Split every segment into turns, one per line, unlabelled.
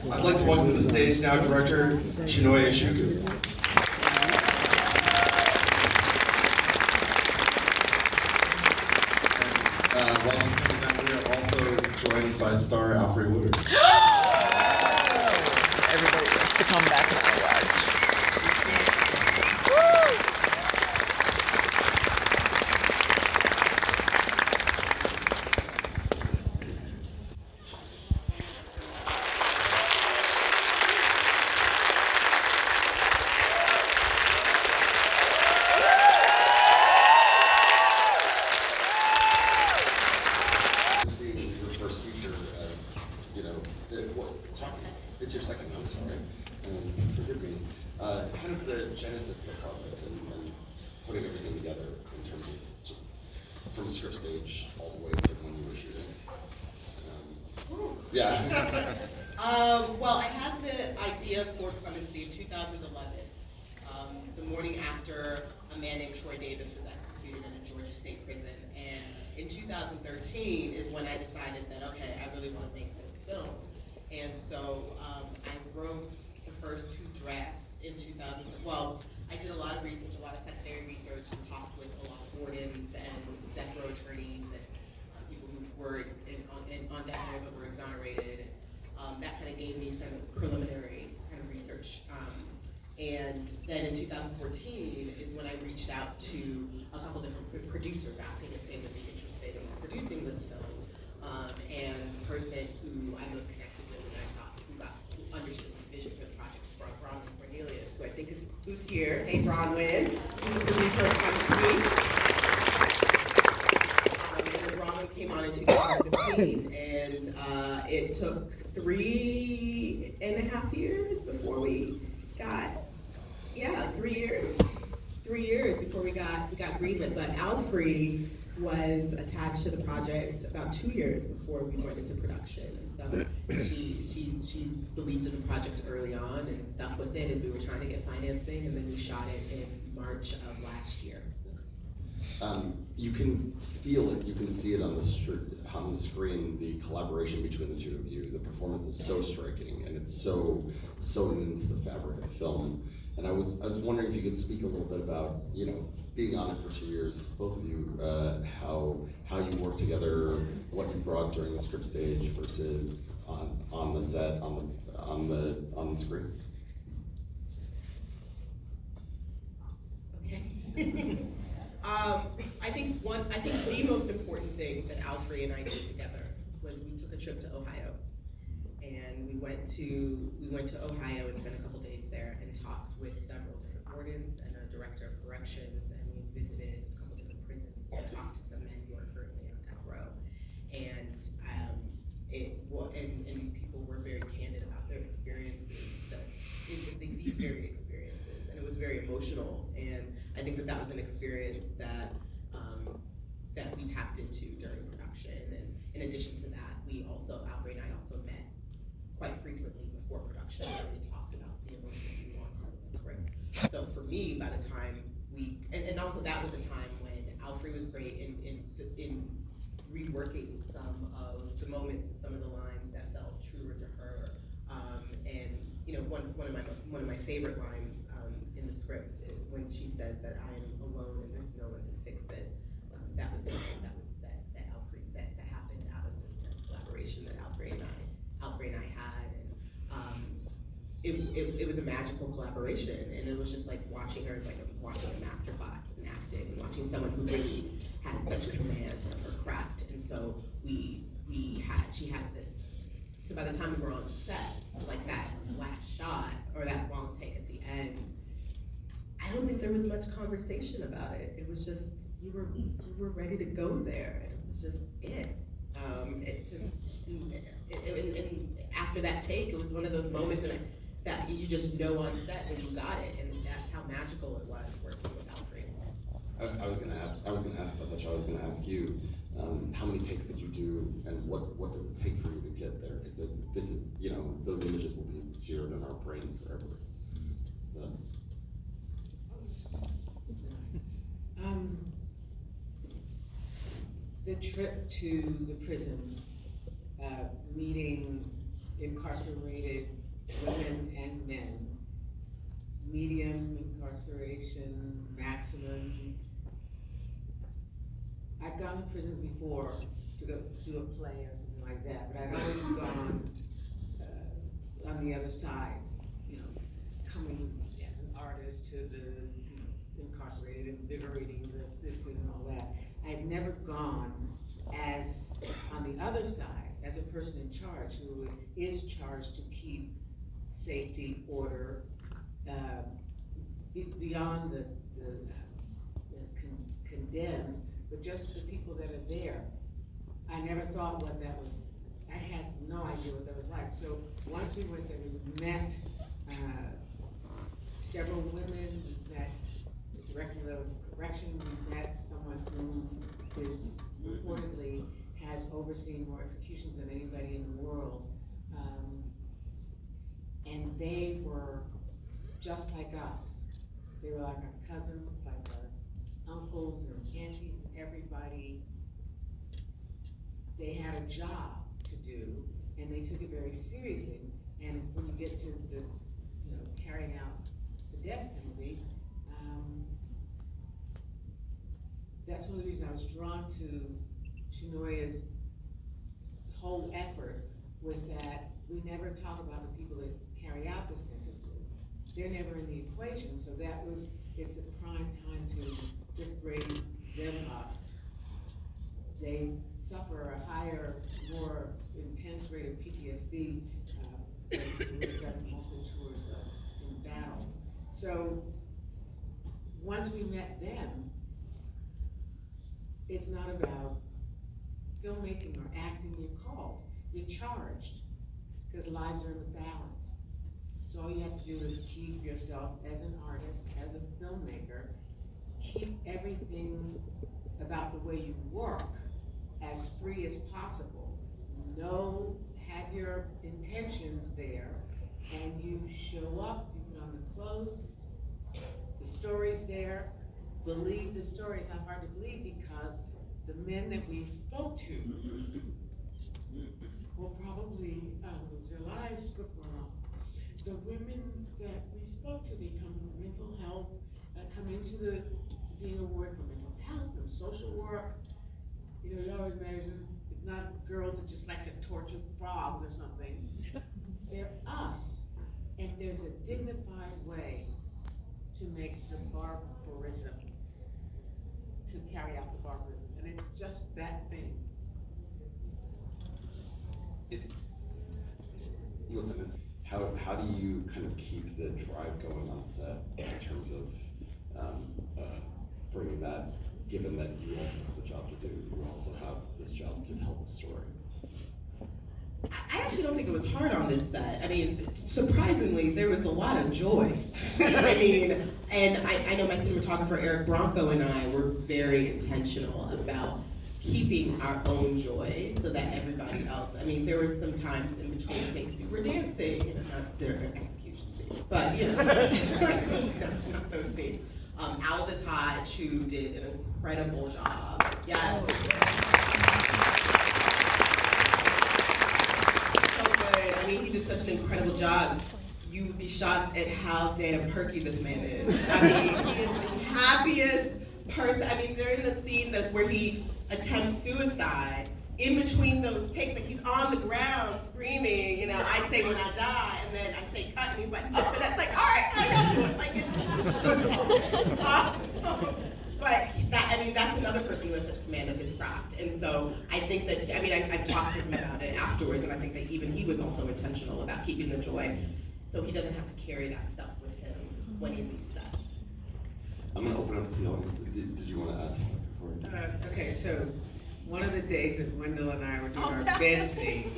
I'd like to welcome to the stage now Director Chinonye Chukwu. While she's coming down, we are also joined by star Alfre Woodard.
Everybody wants to come back now, watch.
It's your second one, sorry. Forgive me. Kind of the genesis of the project and putting everything together in terms of just from the script stage all the way to when you were shooting. Yeah.
Well, I had the idea for Clemency in 2011, the morning after a man named Troy Davis was executed in a Georgia State prison. And in 2013 is when I decided that, okay, I really want to make this film. And so I wrote the first two drafts in 2000. Well, I did a lot of research, a lot of secondary research, and talked with a lot of wardens and death row attorneys and people who were on death row but were exonerated. That kind of gave me some preliminary kind of research. And then in 2014 is when I reached out to a couple different producers asking if they would be interested in producing this film. And the person who I most connected with and I thought who understood the vision for the project was Bronwyn Cornelius, who I think is who's here. Hey, Bronwyn, who's the producer of Clemency. And then Bronwyn came on in 2015, and it took 3.5 years before we got, 3 years before we got greenlit. But Alfre was attached to the project about 2 years before we went into production. And so she believed in the project early on and stuck with it as we were trying to get financing, and then we shot it in March of last year.
You can feel it, you can see it on the screen, the collaboration between the two of you. The performance is so striking and it's so sewn into the fabric of the film. And I was wondering if you could speak a little bit about, being on it for 2 years, both of you, how you work together, what you brought during the script stage versus on the set, on the screen.
Okay. I think the most important thing that Alfre and I did together was we took a trip to Ohio, and we went to Ohio and spent a couple days there and talked with several different wardens and a director of corrections, and we visited a couple different prisons and talked to some men who are currently on death row, and and people were very candid about their experiences, these very experiences, and it was very emotional. And I think that was an experience that we tapped into during production. And in addition to that, Alfre and I also met quite frequently before production, and we talked about the emotional nuances of the script. So for me, by the time and also that was a time when Alfre was great in reworking some of the moments and some of the lines that felt truer to her. And one of my favorite lines in the script is when she says that I am alone and there's no one to fix it. That was something that happened out of this kind of collaboration that Alfre and I had, and it was a magical collaboration, and it was just like watching her, like watching a masterclass in acting, and watching someone who really had such command of her craft. And so she had this. So by the time we were on set, like that last shot or that long take at the end, I don't think there was much conversation about it. It was just you were ready to go there, and it was just it. And after that take, it was one of those moments that you just know on set that you got it, and that's how magical it was working with Alfre.
I was going to ask about that show. I was going to ask you, how many takes did you do, and what does it take for you to get there? Because this is, those images will be seared in our brain forever. So.
The trip to the prisons, meeting incarcerated women and men, medium incarceration, maximum. I've gone to prisons before to go do a play or something like that, but I'd always gone on the other side, you know, coming as an artist to the incarcerated, invigorating the sisters and all that. I've never gone as, on the other side, as a person in charge who is charged to keep safety, order, beyond the condemned, but just the people that are there. I never thought what that was, I had no idea what that was like. So once we went there, we met several women, we met the director of correction, we met someone who is reportedly has overseen more executions than anybody in the world. And they were just like us. They were like our cousins, like our uncles and aunties and everybody. They had a job to do, and they took it very seriously. And when you get to the, carrying out the death penalty, that's one of the reasons I was drawn to Chinonye's whole effort, was that we never talk about the people that carry out the sentences. They're never in the equation, so it's a prime time to just bring them up. They suffer a higher, more intense rate of PTSD we've done multiple tours in battle. So once we met them, it's not about filmmaking or acting. You're called, you're charged, because lives are in the balance. So all you have to do is keep yourself as an artist, as a filmmaker, keep everything about the way you work as free as possible. Have your intentions there, and you show up, you put on the clothes, the story's there, believe the story. It's not hard to believe because the men that we spoke to will probably lose their lives before long. The women that we spoke to, they come from mental health, come into the being a ward for mental health and social work. You always imagine it's not girls that just like to torture frogs or something. They're us, and there's a dignified way to make the barbarism, to carry out the barbarism, and it's just that thing.
It's how do you kind of keep the drive going on set in terms of bringing that, given that you also have the job to do, you also have this job to tell the story?
I actually don't think it was hard on this set. I mean, surprisingly, there was a lot of joy. I mean, and I know my cinematographer Eric Bronco and I were very intentional about keeping our own joy so that everybody else, I mean, there were some times in between takes we were dancing, not their execution scenes, but not those scenes. Aldous Hodge, who did an incredible job. Yes. So good. I mean, he did such an incredible job. You would be shocked at how damn perky this man is. I mean, he is the happiest person. I mean, during the scene where he attempts suicide, in between those takes, like he's on the ground screaming, I say when I die, and then I say cut, and he's like, oh, and that's like, all right, how y'all doing? Like, it's awesome. But that's another person who has such command of his craft. And so I think that, I've talked to him about it afterwards, and I think that even he was also intentional about keeping the joy, so he doesn't have to carry that stuff with him when he leaves set.
I'm gonna open up to the audience. Did you want to add before?
Okay, so one of the days that Wendell and I were doing our bed scene,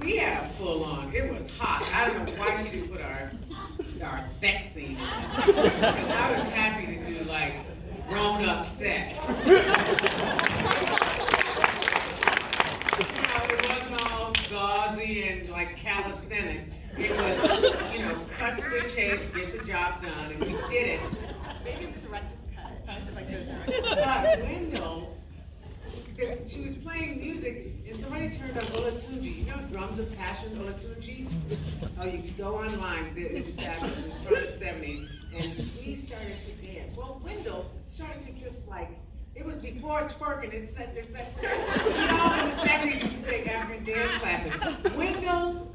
we had a full on, it was hot. I don't know why she didn't put our sex scene in. Because I was happy to do like grown up sex. It wasn't all gauzy and like calisthenics. It was, cut to the chase, get the job done, and we did it.
Maybe the director's cut.
But Wendell she was playing music, and somebody turned on Olatunji. You know Drums of Passion, Olatunji? Oh, you can go online, it's fabulous, it's from the 70s. And we started to dance. Well, Wendell started to just like, it was before twerking, it's that, we all in the 70s used to take African dance classes. Wendell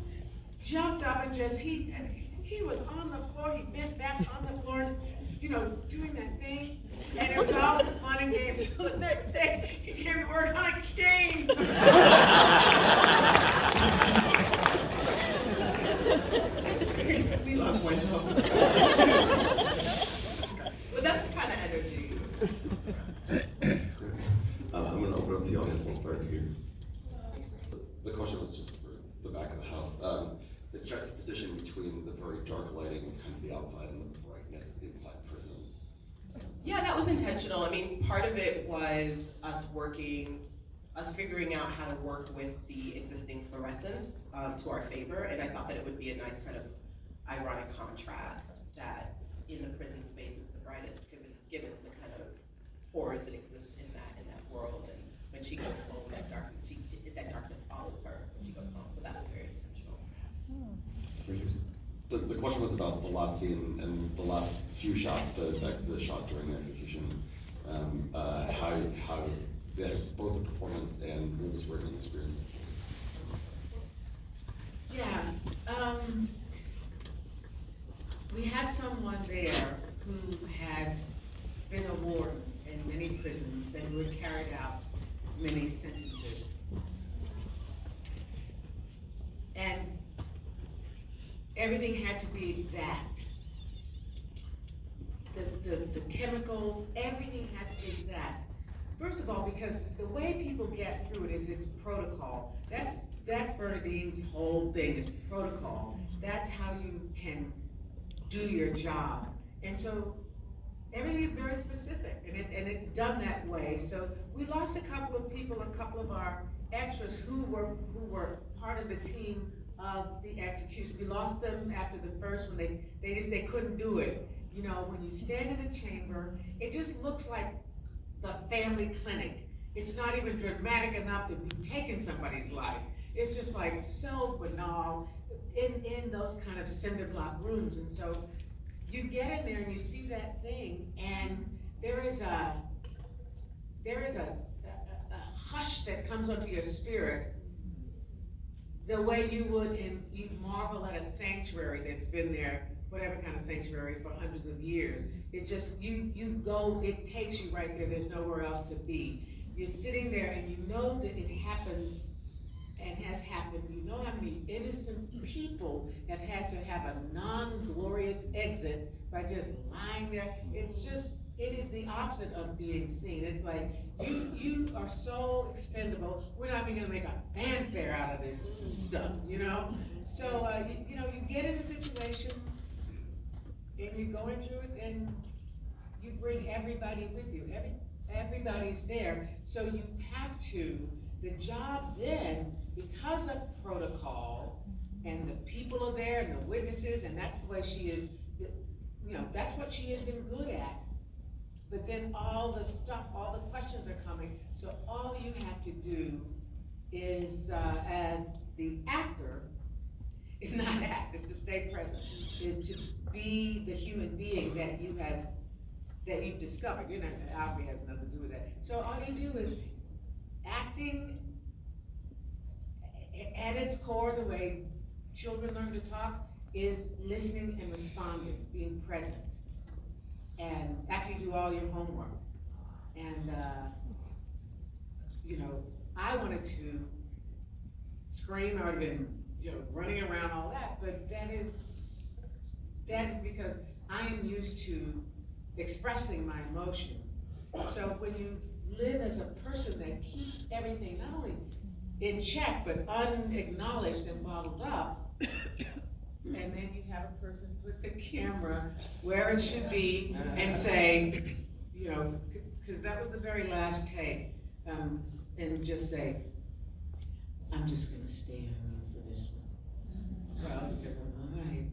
jumped up and just, he was on the floor, he bent back on the floor, you know, doing that thing, and it was all fun and games. So the next day, he came to work on a cane.
We love Wendell. But that's the kind of energy.
That's great. I'm gonna open up to the audience, I'll start here. The question was just for the back of the house. The juxtaposition between the very dark lighting and kind of the outside and the brightness inside prison.
Yeah, that was intentional. I mean, part of it was us figuring out how to work with the existing fluorescence to our favor, and I thought that it would be a nice kind of ironic contrast that in the prison space is the brightest, given the kind of horrors that exist in that world, and when she goes home, that darkness follows her when she goes home. So that was very intentional.
So the question was about the last scene and the last few shots, the shot during the execution, how both the performance and what was written on the screen.
Yeah, we had someone there who had been a warden in many prisons and who had carried out many sentences. And everything had to be exact. The chemicals, everything had to be exact. First of all, because the way people get through it is it's protocol. That's Bernadine's whole thing, is protocol. That's how you can do your job. And so everything is very specific, and it's done that way. So we lost a couple of people, a couple of our extras who were part of the team of the execution. We lost them after the first one. They couldn't do it. You know, when you stand in a chamber, it just looks like the family clinic. It's not even dramatic enough to be taking somebody's life. It's just like so banal in those kind of cinder block rooms. And so you get in there and you see that thing, and there is a hush that comes onto your spirit, the way you would, and you marvel at a sanctuary that's been there, whatever kind of sanctuary, for hundreds of years. It just, you go, it takes you right there, there's nowhere else to be. You're sitting there and you know that it happens and has happened. You know how many innocent people have had to have a non-glorious exit by just lying there. It's just, it is the opposite of being seen. It's like, you are so expendable, we're not even gonna make a fanfare out of this stuff, you know? So, you know, you get in a situation, and you're going through it, and you bring everybody with you. Everybody's there, so you have to, the job then, because of protocol, and the people are there, and the witnesses, and that's the way she is, you know, that's what she has been good at. But then all the stuff, all the questions are coming, so all you have to do is, as the actor, is not act, is to stay present, is to be the human being that you've discovered. You know, Alfre has nothing to do with that. So all you do is acting at its core, the way children learn to talk, is listening and responding, being present. And after you do all your homework. And, you know, I wanted to scream, I would have been, you know, running around, all that, but that is because I am used to expressing my emotions. So when you live as a person that keeps everything not only in check, but unacknowledged and bottled up, and then you have a person put the camera where it should be and say, you know, because that was the very last take, and just say, I'm just gonna stay on for this one. Well, all right.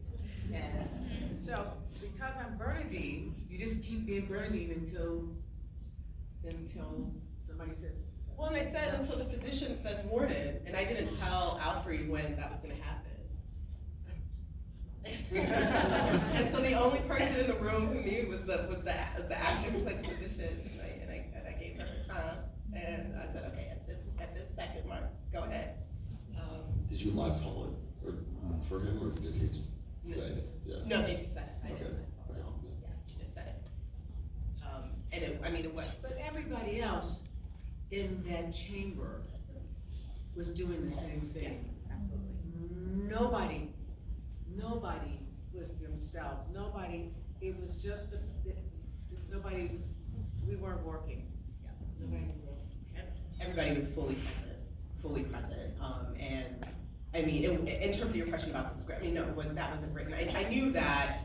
And so, because I'm Bernadine, you just keep being Bernadine until somebody says,
Well, and I said until the physician says warning, and I didn't tell Alfre when that was gonna happen. And so the only person in the room who knew was the acting like physician, and I gave her time, and I said, okay, at this second mark, go ahead.
Did you live call it for him, or did he just say it? Yeah.
No, they just said it. I
Okay.
didn't call it. Yeah, she just said it. And it was.
But everybody else in that chamber was doing the same thing.
Yes, absolutely.
Nobody was themselves. Nobody, it was just, nobody, we weren't working.
Yeah.
Nobody was working.
Everybody was fully present. And I mean, in terms of your question about the script, I mean, no, when that wasn't written, I knew that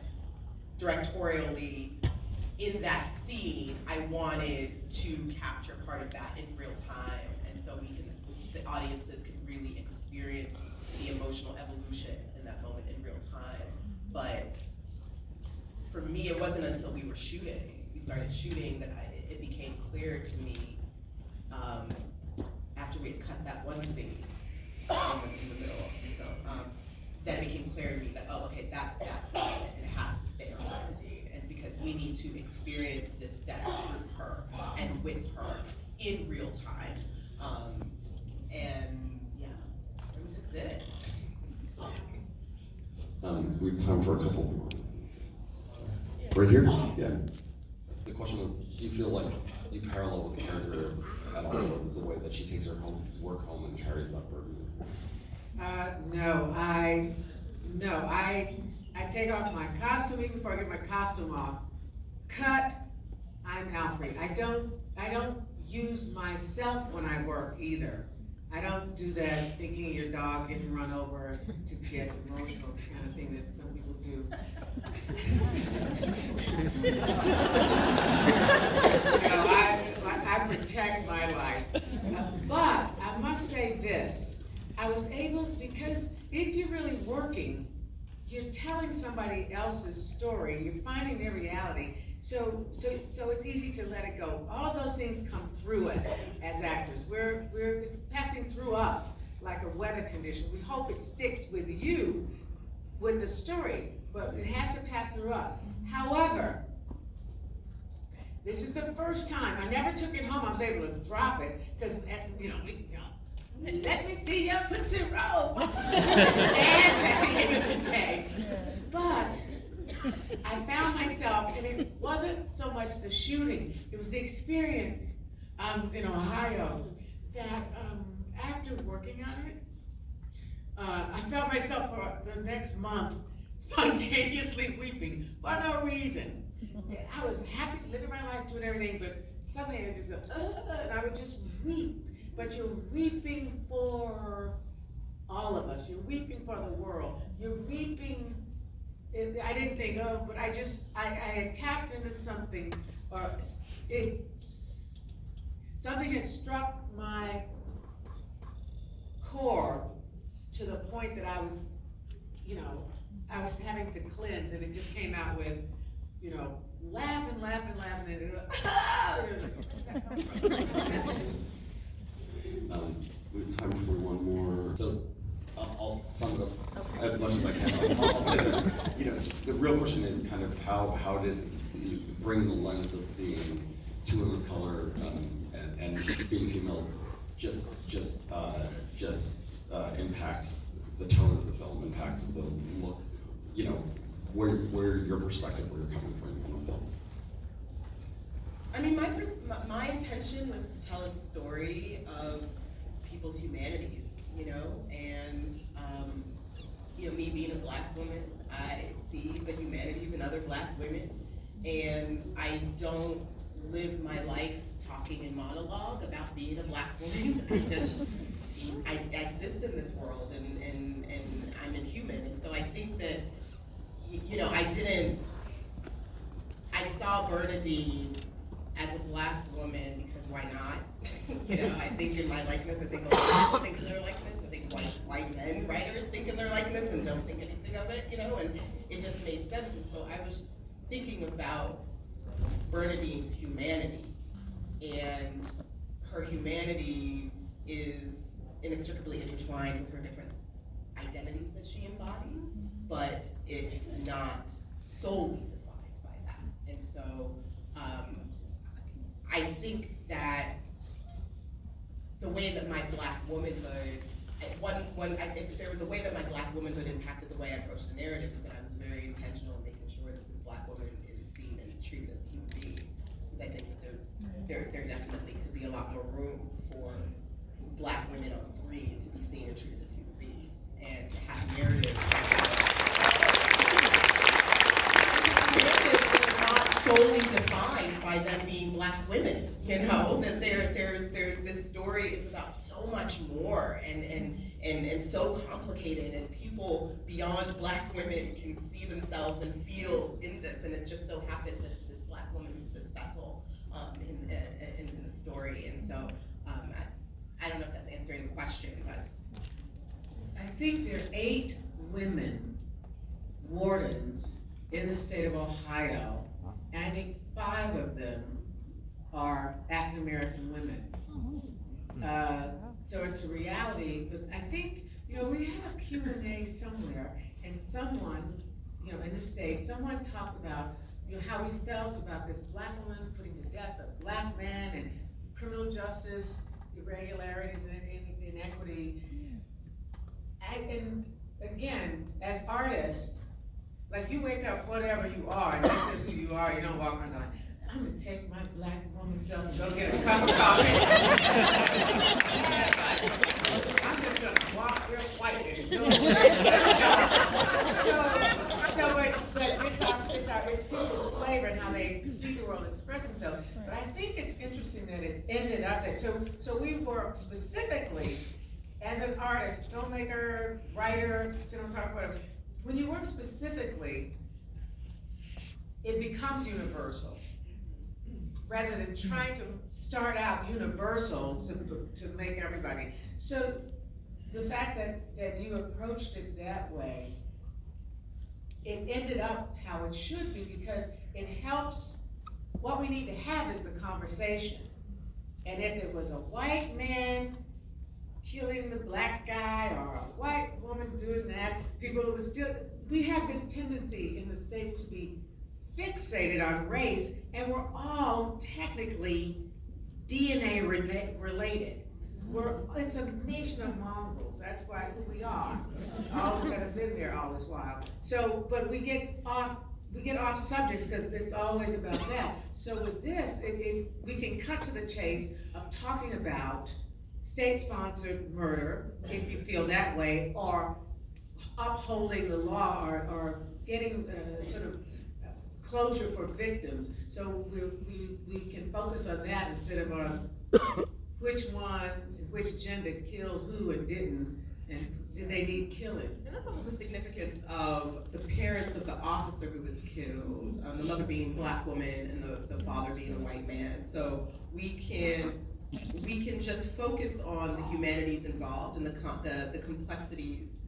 directorially in that scene, I wanted to capture part of that in real time, and so the audiences could really experience the emotional evolution in that moment in real time. But for me, it wasn't until we started shooting, that it became clear to me, after we had cut that one scene in the middle of the film, that it became clear to me that, oh, okay, that's the moment, and it has to stay on Bernadine, and because we need to experience this death through her and with her in real time. And yeah, we just did it.
We have time for a couple more. Right here? Yeah. The question was, do you feel like you parallel with the character at all, the way that she takes her work home and carries that burden?
No, I take off my costume even before I get my costume off. Cut, I'm Alfre. I don't use myself when I work either. I don't do that thinking of your dog getting run over to get emotional kind of thing that some people do. I protect my life. But I must say this, I was able, because if you're really working, you're telling somebody else's story, you're finding their reality, so it's easy to let it go. All of those things come through us as actors. It's passing through us like a weather condition. We hope it sticks with you, with the story, but it has to pass through us. However, this is the first time, I never took it home, I was able to drop it, because, let me see your pretty robe. Dance at the end of the day. But I found myself, and it wasn't so much the shooting, it was the experience in Ohio, that after working on it, I felt myself for the next month spontaneously weeping for no reason. I was happy living my life, doing everything, but suddenly I just go, and I would just weep. But you're weeping for all of us. You're weeping for the world. You're weeping. I didn't think, but I had tapped into something, or something had struck my core to the point that I was having to cleanse, and it just came out with, laughing, and
We have time for one more. So I'll sum it up as much as I can. I'll say that, the real question is kind of how did you bring the lens of being two women of color and being females just impact the tone of the film, impact the look, where your perspective, where you're coming from on the film.
I mean, my intention was to tell a story of people's humanities, and me being a Black woman, I see the humanities in other Black women, and I don't live my life talking in monologue about being a Black woman. I exist in this world, and I'm a human, and so I think that, I saw Bernadine as a Black woman, because why not? I think in my likeness, I think a lot of people think in their likeness. I think white men writers think in their likeness and don't think anything of it, and it just made sense. And so I was thinking about Bernadine's humanity and her humanity is inextricably intertwined with her different identities that she embodies, but it's not solely defined by that. And so I think that the way that my Black womanhood, if there was a way that my Black womanhood impacted the way I approached the narrative, is that I was very intentional in making sure that this Black woman is seen and treated as a human being. Because I think that there definitely could be a lot more room for Black women on screen to be seen and treated as human beings, and to have narratives that are not solely defined by them being Black women. You know, that there's this story is about so much more and so complicated, and people beyond Black women can see themselves and feel in this, and it just so happens that it's this Black woman who's this vessel in the story. And so I don't know if that's answering the question, but
I think there are 8 women wardens in the state of Ohio, and I think 5 of them are African American women. So it's a reality, but I think, you know, we had a Q&A somewhere, and someone, you know, in the state, someone talked about, you know, how we felt about this Black woman putting to death a Black man, and criminal justice irregularities and inequity. And again, as artists, like, you wake up whatever you are, and that's just who you are. You don't walk around going, I'm gonna take my Black woman self and go get a cup of coffee. I'm just gonna walk real white and do it. It's people's flavor and how they see the world and express themselves. But I think it's interesting that it ended up that, so we work specifically as an artist, filmmaker, writer, cinematographer, when you work specifically, it becomes universal. Rather than trying to start out universal to make everybody. So the fact that you approached it that way, it ended up how it should be, because it helps. What we need to have is the conversation. And if it was a white man killing the Black guy, or a white woman doing that, people would still, we have this tendency in the States to be fixated on race, and we're all technically DNA related. It's a nation of mongrels. That's why who we are. All of us that have been there all this while. So, but we get off subjects because it's always about that. So with this, we can cut to the chase of talking about state-sponsored murder, if you feel that way, or upholding the law, or getting sort of closure for victims. So we can focus on that instead of on which gender killed who and didn't, and did they need killing.
And that's also the significance of the parents of the officer who was killed, the mother being a Black woman and the father being a white man. So we can just focus on the humanities involved and the complexities.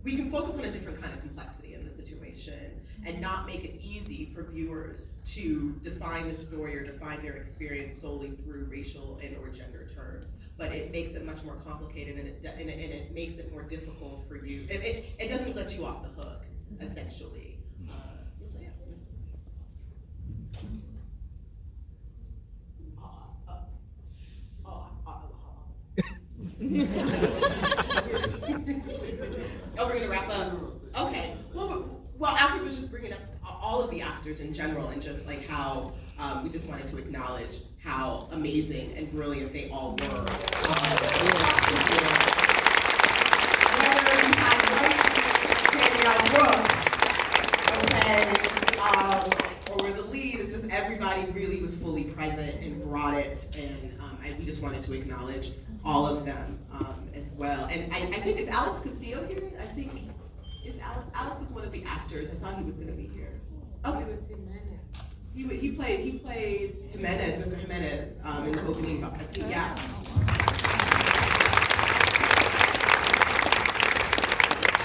We can focus on a different kind of complexity in the situation, and not make it easy for viewers to define the story or define their experience solely through racial and or gender terms. But it makes it much more complicated, and it makes it more difficult for you. It doesn't let you off the hook, essentially. Oh, we're gonna wrap up. Okay. Well, Alfre was just bringing up all of the actors in general, and just like how we just wanted to acknowledge how amazing and brilliant they all were. Whether you had Brooks, okay, or were the lead, it's just everybody really was fully present and brought it, and we just wanted to acknowledge all of them as well. And I think, is Alex Castillo here? I think, Alex is one of the actors. I thought he was gonna be here. Okay.
It was Jimenez.
He played Jimenez, Mr. Jimenez, in the opening scene, yeah.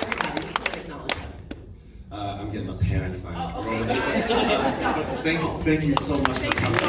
Everybody, we just want to acknowledge them.
I'm getting a panic sign.
Oh, okay.
Thank you so much for coming.